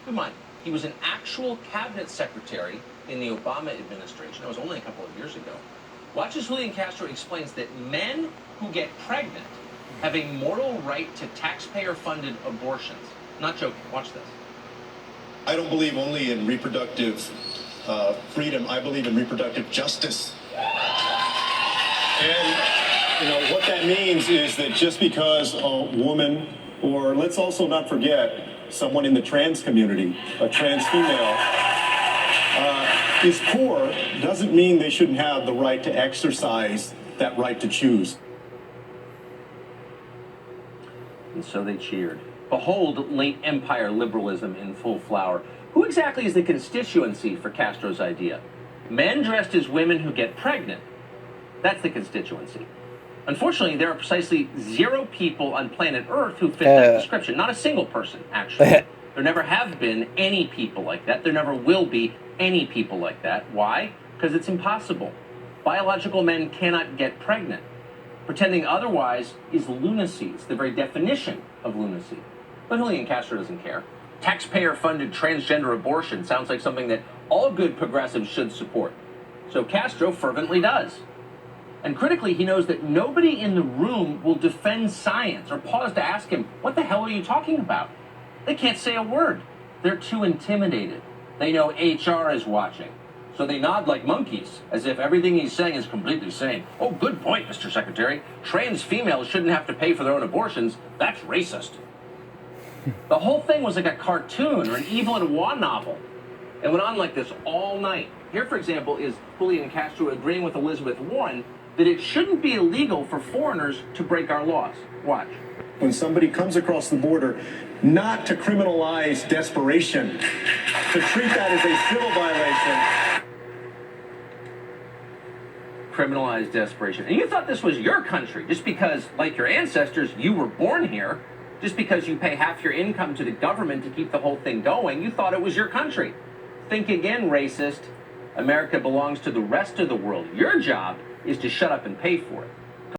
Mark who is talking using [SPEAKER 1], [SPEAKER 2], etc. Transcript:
[SPEAKER 1] Keep in mind, he was an actual cabinet secretary in the Obama administration. That was only a couple of years ago. Watch as Julian Castro explains that men who get pregnant have a moral right to taxpayer-funded abortions. Not joking. Watch this.
[SPEAKER 2] I don't believe only in reproductive freedom. I believe in reproductive justice. And, what that means is that just because a woman, or let's also not forget, someone in the trans community, a trans female, is poor, doesn't mean they shouldn't have the right to exercise that right to choose.
[SPEAKER 1] And so they cheered. Behold late empire liberalism in full flower. Who exactly is the constituency for Castro's idea? Men dressed as women who get pregnant. That's the constituency. Unfortunately, there are precisely 0 people on planet Earth who fit that description. Not a single person, actually. There never have been any people like that. There never will be any people like that. Why? Because it's impossible. Biological men cannot get pregnant. Pretending otherwise is lunacy. It's the very definition of lunacy. But Julian Castro doesn't care. Taxpayer-funded transgender abortion sounds like something that all good progressives should support. So Castro fervently does. And critically, he knows that nobody in the room will defend science or pause to ask him, what the hell are you talking about? They can't say a word. They're too intimidated. They know HR is watching. So they nod like monkeys, as if everything he's saying is completely sane. Oh, good point, Mr. Secretary. Trans females shouldn't have to pay for their own abortions. That's racist. The whole thing was like a cartoon or an Evelyn Waugh novel. It went on like this all night. Here, for example, is Julian Castro agreeing with Elizabeth Warren that it shouldn't be illegal for foreigners to break our laws. Watch.
[SPEAKER 2] When somebody comes across the border, not to criminalize desperation, to treat that as a civil violation.
[SPEAKER 1] Criminalize desperation. And you thought this was your country just because, like your ancestors, you were born here. Just because you pay half your income to the government to keep the whole thing going, you thought it was your country. Think again, racist. America belongs to the rest of the world. Your job is to shut up and pay for it.